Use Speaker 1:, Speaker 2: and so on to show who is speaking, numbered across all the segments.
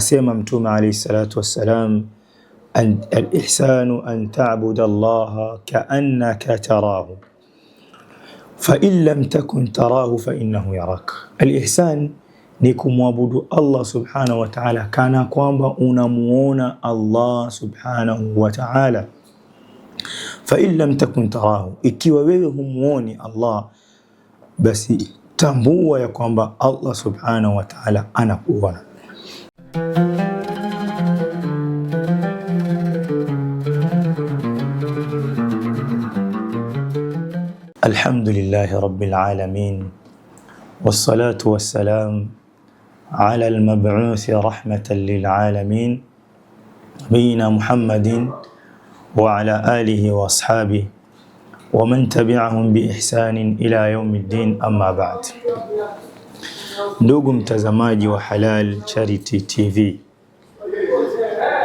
Speaker 1: Sema Mtume alayhi salatu wassalam, al-ihsanu an ta'budu Allaha ka'annaka tarahu fa in lam takun tarahu fa innahu yarak. Al-ihsan ni kumwabudu Allah subhanahu wa ta'ala kana kwamba unamuona Allah subhanahu wa ta'ala. Fa in lam takun tarahu, ikiwa wewe humuoni Allah, basi tambua ya kwamba Allah subhanahu wa ta'ala anakuona. Alhamdulillahi rabbil alamin, wassalatu wassalam ala al-mab'uthi rahmatan lil alamin, nabiyina Muhammadin wa ala alihi wa ashabihi wa man tabi'ahum bi ihsanin ila yawmiddin, amma ba'd. Ndugu mtazamaji wa Halal Charity TV,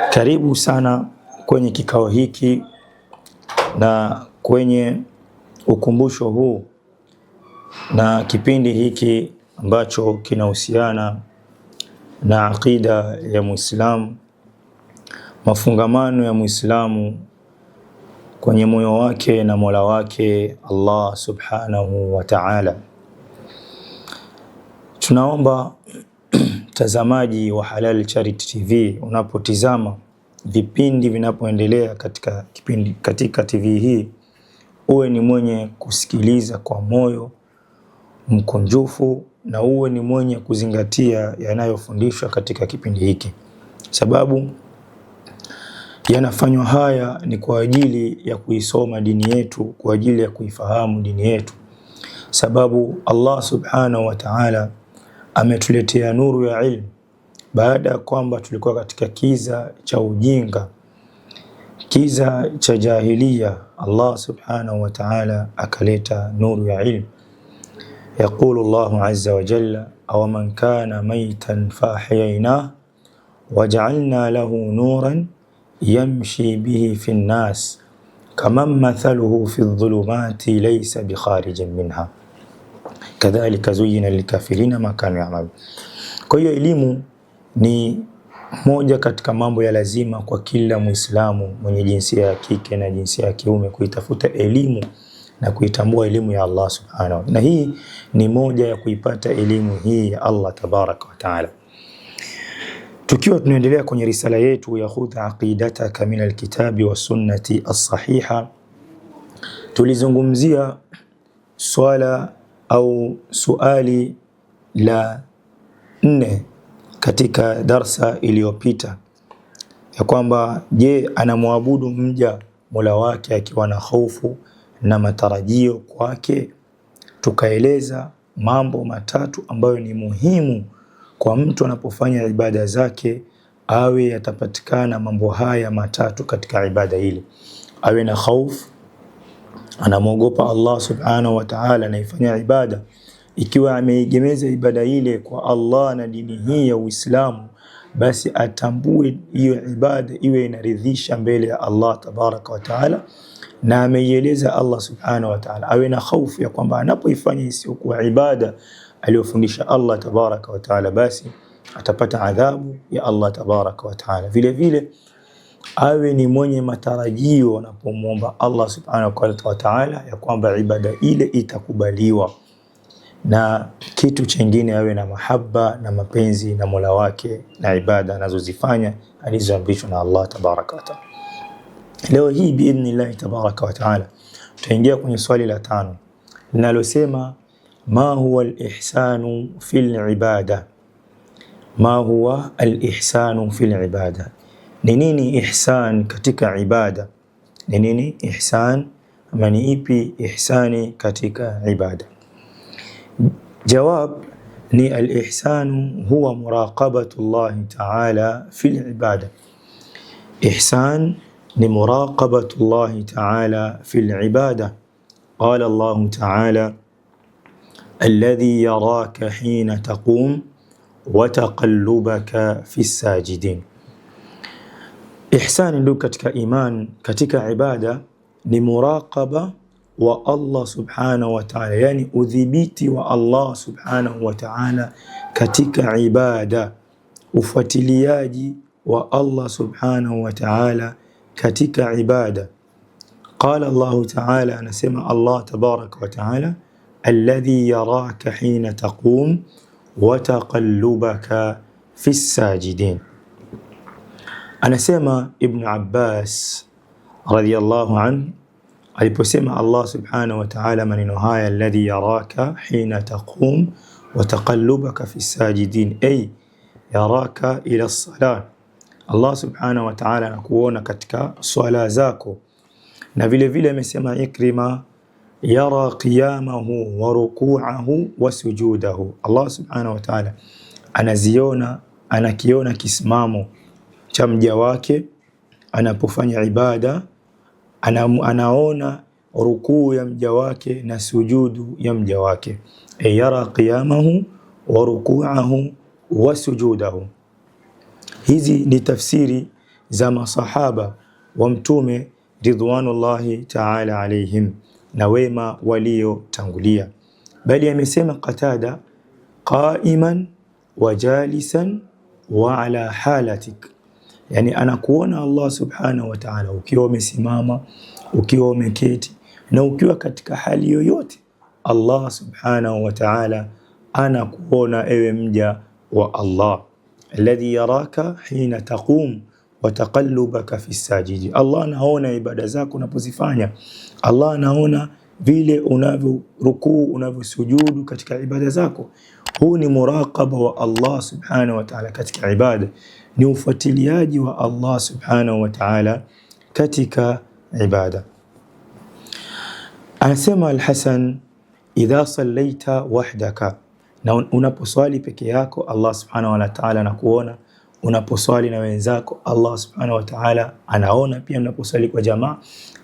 Speaker 1: karibu sana kwenye kikao hiki na kwenye ukumbusho huu na kipindi hiki ambacho kinahusiana na aqida ya Muislamu, mafungamano ya Muislamu kwenye moyo wake na Mola wake Allah subhanahu wa ta'ala. Tunaomba mtazamaji wa Halal Charity TV, unapotizama vipindi vinapoendelea katika TV hii, uwe ni mwenye kusikiliza kwa moyo mkunjufu na uwe ni mwenye kuzingatia yanayofundishwa katika kipindi hiki, sababu yanafanywa haya ni kwa ajili ya kuisoma dini yetu, kwa ajili ya kuifahamu dini yetu, sababu Allah subhanahu wa ta'ala ametuletea nuru ya ilmu baada ya kwamba tulikuwa katika kiza cha ujinga, kiza cha jahiliya. Allah subhanahu wa ta'ala akaleta nuru ya ilmu. Yaqulu Allahu azza wa jalla, aw man kana maytan fahyaynahu waja'alna lahu nuran yamshi bihi fi an-nas kaman mathaluhu fi adh-dhulumati laysa bikharijin minha kadhalika zuyyina lilkafirina ma kanu ya'malun. Kwa hiyo elimu ni moja katika mambo ya lazima kwa kila Muislamu mwenye jinsia ya kike na jinsia ya kiume, kuitafuta elimu na kuitambua elimu ya Allah subhanahu wa ta'ala. Na hii ni moja ya kuipata elimu hii ya Allah tabaraka wa ta'ala. Tukiwa tunaendelea kwenye risala yetu ya khudh aqidataka min alkitabi wa sunnati as-sahiha, tulizungumzia swala au suali la 4 katika darsa iliyopita, ya kwamba je, anamwabudu mja Mola wake akiwa na hofu na matarajio kwake? Tukaeleza mambo matatu ambayo ni muhimu kwa mtu anapofanya ibada zake, awe yatapatikana mambo haya matatu katika ibada ile: awe na hofu, anamwogopa Allah subhanahu wa ta'ala na ifanya ibada, ikiwa ameigemeza ibada ile kwa Allah na dini hii ya Uislamu, basi atambue hiyo ibada iwe inaridhisha mbele ya Allah tabaraka wa ta'ala, na ameieleza Allah subhanahu wa ta'ala. Awe na hofu ya kwamba anapoifanya isiyokuwa ibada aliyofundisha Allah tabaraka wa ta'ala, basi atapata adhabu ya Allah tabaraka wa ta'ala. Vile vile awe ni mwenye matarajio anapomwomba Allah subhanahu wa ta'ala ya kwamba ibada ile itakubaliwa, na kitu chengine awe na mahaba na mapenzi na Mola wake na ibada anazozifanya alizoamrishwa na Allah tabaraka wa ta'ala. Leo hii biidhnillah tabaraka wa ta'ala tutaingia kwenye swali la 5 linalosema, ma huwa al-ihsanu fil ibada? Ma huwa al-ihsanu fil ibada? Ni nini ihsan katika ibada? Ni nini ihsan, ama ni ipi ihsani katika ibada? Jawab ni al-ihsanu huwa muraqabatu Allah ta'ala fil ibada. Ihsan ni muraqabatu Allah ta'ala fil ibada. Qala Allah ta'ala, alladhi yaraka hina taqum wa taqallubaka fis sajidin. Ihsani ndio katika iman, katika ibada ni muraqaba wa Allah subhanahu wa ta'ala, yani udhibiti wa Allah subhanahu wa ta'ala katika ibada. ufuatiliaji wa Allah subhanahu wa ta'ala katika ibada. Qala Allah ta'ala, anasema Allah tabaraka wa ta'ala, alladhi yaraka hina taqum wa taqallubaka fi sajidin. Anasema Ibn Abbas radiyallahu anhu aliposema Allah subhanahu wa ta'ala maneno haya, alladhi yaraka hina taqum wa taqallubaka fi sajidin, ay yaraka ila as-salat. Allah subhanahu wa ta'ala anakuona katika swala zako. Na vile vile amesema Ikrima, yara qiyamahu wa ruku'ahu wa sujudahu. Allah subhanahu wa ta'ala anakiona kisimamo cha mja wake anapofanya ibada, anaona rukuu ya mja wake na sujudu ya mja wake. Yara qiyamahu wa ruku'ahu wa sujudahu. Hizi ni tafsiri za masahaba wa Mtume ridwanullahi ta'ala alayhim na wema waliotangulia. Bali amesema Qatada, qa'iman wa jalisan wa ala halatik, yani anakuona Allah subhanahu wa ta'ala ukiwa umesimama, ukiwa umeketi na ukiwa katika hali yoyote. Allah subhanahu wa ta'ala anakuona ewe mja wa Allah. Alladhi yaraka hina taqum wa taqallubaka fi sajidi. Allah anaona ibada zako unapozifanya. Allah anaona vile unavyorukuu, unavyosujudu katika ibada zako. Huu ni muraqaba wa Allah subhanahu wa ta'ala katika ibada, ni ufuatiliaji wa Allah subhanahu wa ta'ala katika ibada. Anasema Al-Hasan, idha sallaita wahdaka, na unaposwali peke yako Allah subhanahu wa ta'ala anakuona. Unaposwali na wenzako Allah subhanahu wa ta'ala anaona pia. Unaposwali kwa jamaa,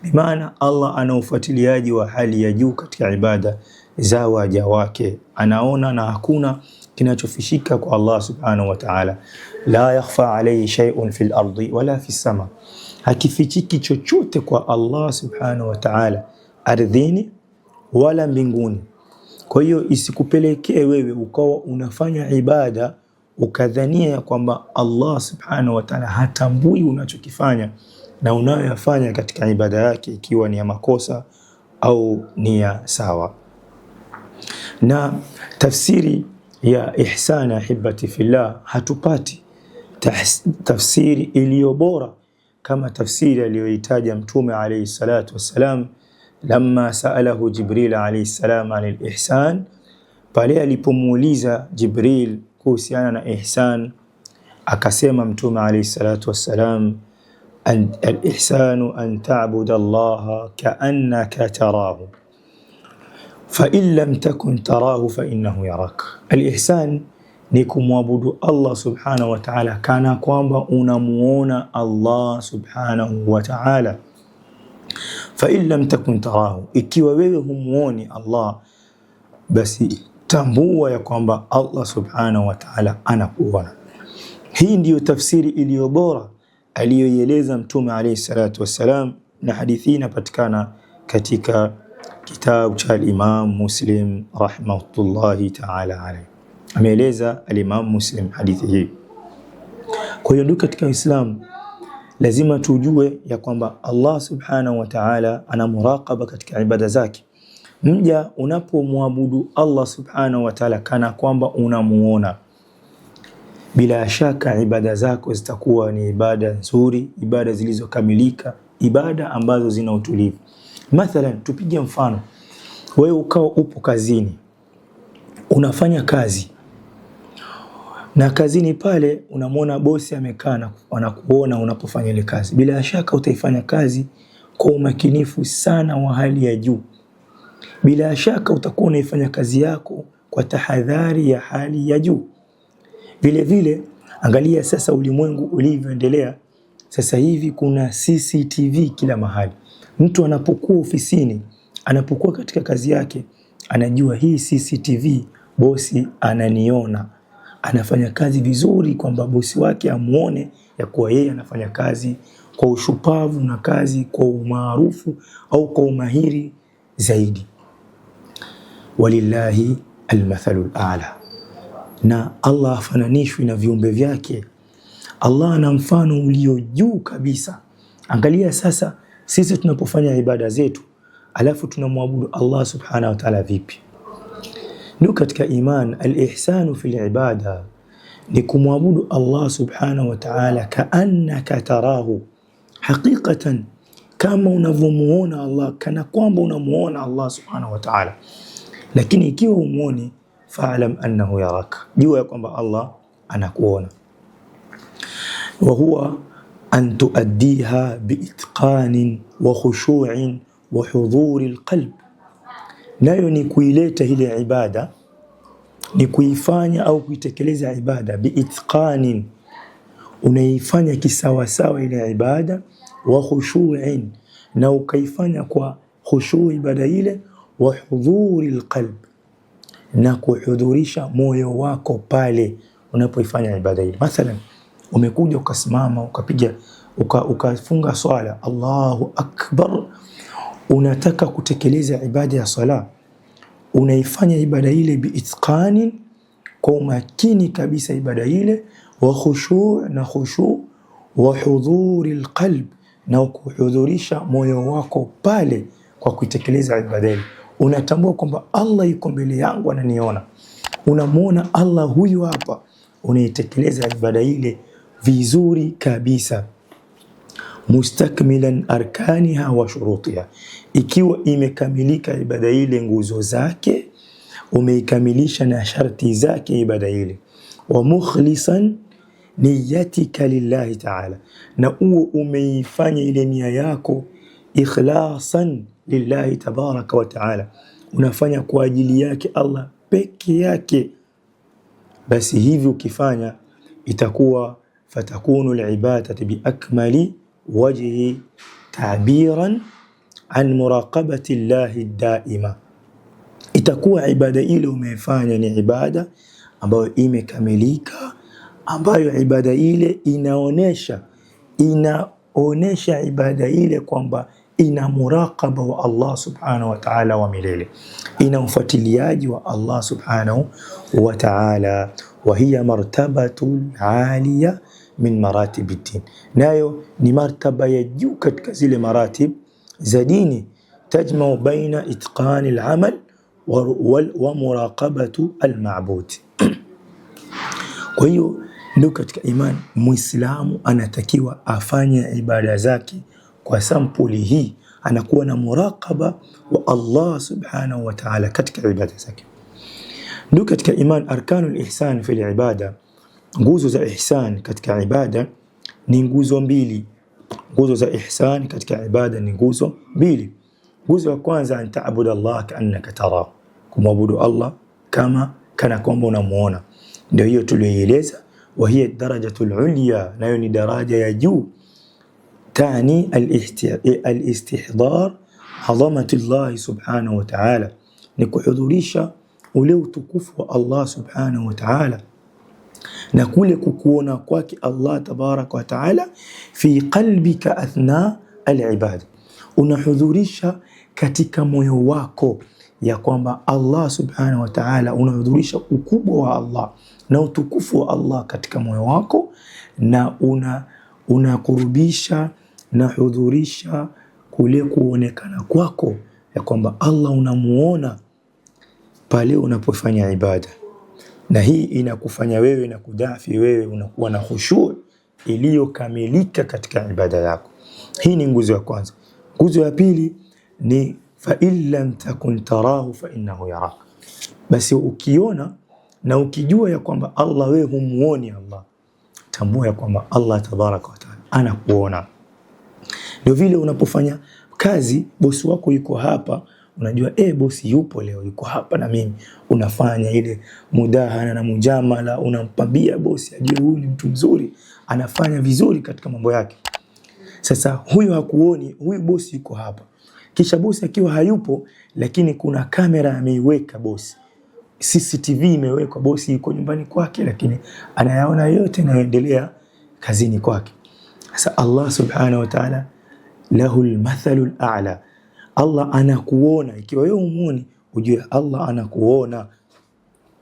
Speaker 1: bimaana Allah ana ufuatiliaji wa hali ya juu katika ibada za waja wake, anaona na hakuna kinachofishika kwa Allah subhanahu wa ta'ala. La yakhfa alayhi shay'un fil ardi wala fis sama, hakifichiki chochote kwa Allah subhanahu wa ta'ala ardhini wala mbinguni. Kwa hiyo isikupelekee wewe ukawa unafanya ibada ukadhania ya kwamba Allah subhanahu wa ta'ala hatambui unachokifanya na unayoyafanya katika ibada yake, ikiwa ni ya makosa au ni ya sawa. Na tafsiri ya ihsana ahibati fillah hatupati tafsiri iliyo bora kama tafsiri aliyoitaja Mtume alayhi salatu wassalam lamma saalahu Jibril alayhi salam anil ihsan, pale alipomuuliza Jibril kuhusiana na ihsan, akasema Mtume alayhi salatu wassalam, al-ihsanu an ta'budu Allaha ka'annaka tarahu fa in lam takun tarahu fa innahu yarak. Al-ihsan ni kumwabudu Allah subhanahu wa ta'ala kana kwamba unamuona Allah subhanahu wa ta'ala. Fa in lam takun tarahu, ikiwa wewe humuoni Allah, basi tambua ya kwamba Allah subhanahu wa ta'ala anakuona. Hii ndiyo tafsiri iliyo bora aliyoieleza Mtume alayhi salatu wassalam, na hadithi inapatikana katika kitabu cha Imam Muslim rahmatullahi ta'ala alayhi. Ameeleza al-Imam Muslim hadithi hii. Kwa hiyo katika Uislamu lazima tujue ya kwamba Allah subhanahu wa ta'ala ana muraqaba katika ibada zake. Mja unapomwabudu Allah subhanahu wa ta'ala kana kwamba unamuona, bila shaka ibada zako zitakuwa ni ibada nzuri, ibada zilizokamilika, ibada ambazo zina utulivu. Mathalan, tupige mfano, wewe ukao upo kazini, unafanya kazi, na kazini pale unamwona bosi amekaa na anakuona unapofanya ile kazi. Bila shaka utaifanya kazi kwa umakinifu sana wa hali ya juu. Bila shaka utakuwa unaifanya kazi yako kwa tahadhari ya hali ya juu. Vile vile angalia sasa ulimwengu ulivyoendelea. Sasa hivi kuna CCTV kila mahali. Mtu anapokuwa ofisini, anapokuwa katika kazi yake, anajua hii CCTV bosi ananiona, anafanya kazi vizuri, kwamba bosi wake amuone ya kuwa yeye anafanya kazi kwa ushupavu na kazi kwa umaarufu au kwa umahiri zaidi. Walillahi almathalul a'la. na Allah hafananishwi na viumbe vyake. Allah ana mfano ulio juu kabisa. Angalia sasa sisi tunapofanya ibada zetu alafu tunamwabudu Allah subhanahu wa ta'ala vipi? Ndio katika iman al-ihsanu fil ibada ni kumwabudu Allah subhanahu wa ta'ala kaannaka tarahu haqiqatan, kama unavyomuona Allah, kana kwamba unamuona Allah subhanahu wa ta'ala. Lakini ikiwa umuoni, fa'lam annahu yaraka, jua ya kwamba Allah anakuona. Wa huwa an tuaddiha biitqanin wa khushu'in wa hudhuri alqalb, nayo ni kuileta ile ibada, ni kuifanya au kuitekeleza ibada biitqanin, unaifanya kisawasawa ile ibada, wa khushu'in, na ukaifanya kwa khushu' ibada ile, wa hudhuri alqalb, na kuhudhurisha moyo wako pale unapoifanya ibada ile. Mathalan, umekuja ukasimama ukapiga ukafunga swala, Allahu akbar, unataka kutekeleza ibada ya sala, unaifanya ibada ile biitqani, kwa umakini kabisa ibada ile, wa khushu' na khushu', wa hudhuri alqalb, na kuhudhurisha moyo wako pale kwa kuitekeleza ibada ile. Unatambua kwamba Allah yuko mbele yangu ananiona, unamuona Allah huyu hapa, unaitekeleza ibada ile vizuri kabisa. Mustakmilan arkaniha wa shurutiha, ikiwa imekamilika ibada ile nguzo zake, umeikamilisha na sharti zake ibada ile. Wa mukhlisan niyatika lillahi ta'ala, na uwe umeifanya ile nia yako ikhlasan lillahi tabaraka wa ta'ala, unafanya kwa ajili yake Allah peke yake. Basi hivi ukifanya itakuwa fatakunu al-ibadatu bi akmali wajhi ta'biran an muraqabati Allahi daima, itakuwa ibada ile umeifanya ni ibada ambayo imekamilika, ambayo ibada ile inaonesha ibada ile kwamba ina muraqaba wa Allah subhanahu wa ta'ala wa milele, ina mfuatiliaji wa Allah subhanahu wa ta'ala. Wa hiya martabatu aliya min maratib ad-din, nayo ni martaba ya juu katika zile maratib za dini, tajma'u baina itqani al-amal wa muraqabatu al-ma'bud. Kwa hiyo ndio katika imani Muislamu anatakiwa afanye ibada zake kwa sampuli hii, anakuwa na muraqaba wa Allah subhanahu wa ta'ala katika ibada zake. Ndio katika iman arkanul ihsan fil ibada, nguzo za ihsan katika ibada ni nguzo mbili. Nguzo za ihsan katika ibada ni nguzo mbili. Nguzo ya kwanza, an ta'budu Allah ka'annaka tarahu, kumwabudu Allah kana kwamba unamuona. Ndio hiyo tuliyoeleza, wa hiya darajatul ulya, nayo ni daraja ya juu. Tani al-istihdar azamati Allah subhanahu wa ta'ala, ni kuhudhurisha ule utukufu wa Allah subhanahu wa ta'ala na kule kukuona kwake Allah tabaraka wa ta'ala fi qalbika athna al-ibada, unahudhurisha katika moyo wako ya kwamba Allah subhanahu wa ta'ala, unahudhurisha ukubwa wa Allah na utukufu wa Allah katika moyo wako, na unakurubisha na hudhurisha kule kuonekana kwako ya kwamba Allah unamuona pale unapofanya ibada. Na hii inakufanya wewe na kudafi wewe unakuwa na khushu' iliyokamilika katika ibada yako. Hii ni nguzo ya kwanza. Nguzo ya pili ni fa in lam takun tarahu fa innahu yarak, basi ukiona na ukijua ya kwamba Allah, wewe humuoni Allah, tambua ya kwamba Allah tabaraka wa taala anakuona. Ndio vile unapofanya kazi, bosi wako yuko hapa, unajua bosi yupo leo, yuko hapa na mimi, unafanya ile mudahana na mujamala, unampambia bosi ajue huyu ni mtu mzuri, anafanya vizuri katika mambo yake. Sasa huyo hakuoni, huyu bosi yuko hapa. Kisha bosi akiwa hayupo, lakini kuna kamera ameiweka bosi, CCTV imewekwa, bosi yuko nyumbani kwake, lakini anayaona yote yanayoendelea kazini kwake. Sasa Allah subhanahu wa ta'ala lahul mathalul a'la, Allah anakuona. Ikiwa wewe umuoni, ujue Allah anakuona.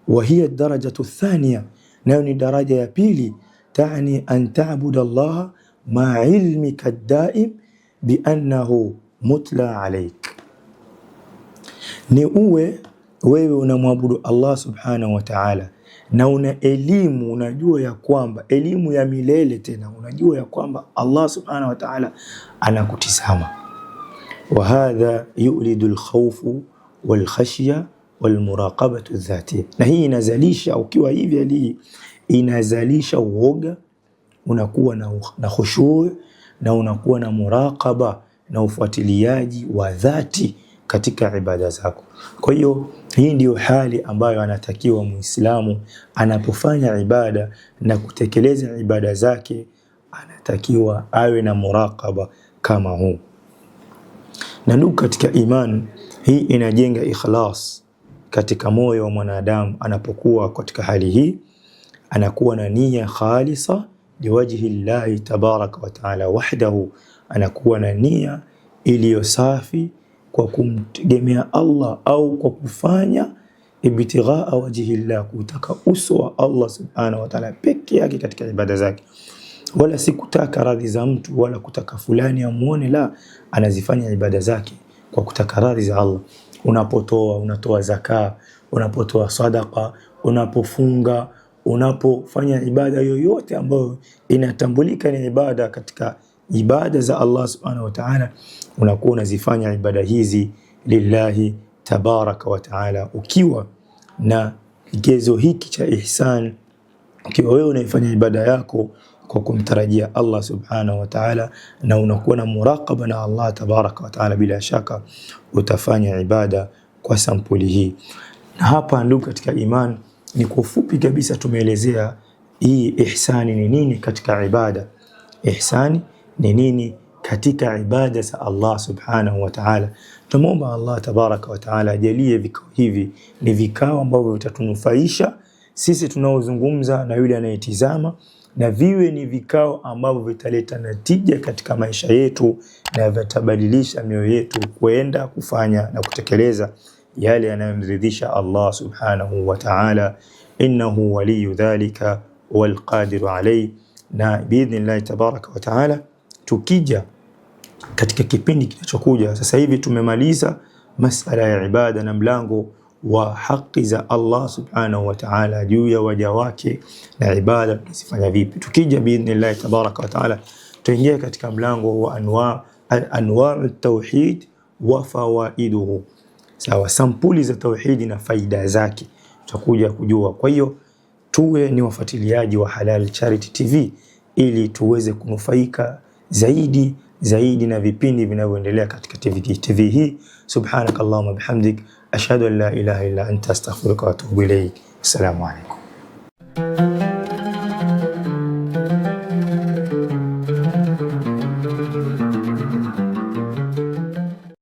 Speaker 1: wa hiya darajatu thaniya, nayo ni daraja ya pili, taani an ta'budu Allah ma ilmika daim bi annahu mutla alayk, ni uwe wewe unamwabudu Allah subhanahu wa ta'ala na una elimu, unajua ya kwamba elimu ya milele, tena unajua ya kwamba Allah subhanahu wa ta'ala anakutizama. Wa hadha yulidu al-khawfu wal-khashya wal-muraqabatu dhati, na hii inazalisha, ukiwa hivi hali inazalisha uoga, unakuwa na khushu' na unakuwa na muraqaba na ufuatiliaji wa dhati katika ibada zako. Kwa hiyo hii ndio hali ambayo anatakiwa Muislamu anapofanya ibada na kutekeleza ibada zake, anatakiwa awe na muraqaba kama huu. Na ndugu katika iman, hii inajenga ikhlas katika moyo wa mwanadamu. Anapokuwa katika hali hii, anakuwa na nia khalisa liwajhi llahi tabaraka wa taala wahdahu, anakuwa na nia iliyo safi kwa kumtegemea Allah au kwa kufanya ibtighaa wajhi llah, kutaka uso wa Allah subhanahu wa ta'ala peke yake katika ibada zake, wala si kutaka radhi za mtu wala kutaka fulani amuone, la, anazifanya ibada zake kwa kutaka radhi za Allah. Unatoa zaka, unapotoa sadaqa, unapofunga, unapofanya ibada yoyote ambayo inatambulika ni ibada katika ibada za Allah subhanahu wa ta'ala, unakuwa unazifanya ibada hizi lillahi tabaraka wa ta'ala, ukiwa na kigezo hiki cha ihsan, ukiwa wewe unaifanya ibada yako kwa kumtarajia Allah subhanahu wa ta'ala na unakuwa na muraqaba na Allah tabaraka wa ta'ala, bila shaka utafanya ibada kwa sampuli hii. Na hapa ndugu katika iman, ni kwa ufupi kabisa tumeelezea hii ihsani ni nini katika ibada. Ihsani ni nini katika ibada za Allah subhanahu wa ta'ala. Tunaomba Allah tabaraka wa ta'ala ajalie vikao hivi ni vikao ambavyo vitatunufaisha sisi tunaozungumza na yule anayetizama, na viwe ni vikao ambavyo vitaleta natija katika maisha yetu na vitabadilisha mioyo yetu kwenda kufanya na kutekeleza yale yanayomridhisha Allah subhanahu wa ta'ala. Innahu waliyu dhalika wal qadiru alayhi. Na biidhnillah tabaraka wa ta'ala, tukija katika kipindi kinachokuja, sasa hivi tumemaliza masala ya ibada na mlango wa haki za Allah subhanahu wa ta'ala juu ya waja wake na ibada tunazifanya vipi. Tukija biidhnillah tabaraka wa ta'ala, tuingia katika mlango wa anwa'u at-tauhid wa fawaiduhu, sawa, sampuli za tauhidi na faida zake tutakuja kujua. Kwa hiyo tuwe ni wafuatiliaji wa Halal Charity TV ili tuweze kunufaika zaidi na vipindi vinavyoendelea katika TV hii. Subhanakallahumma bihamdik ashhadu an la ilaha illa anta astaghfiruka wa atubu ilayk. Assalamu alaykum.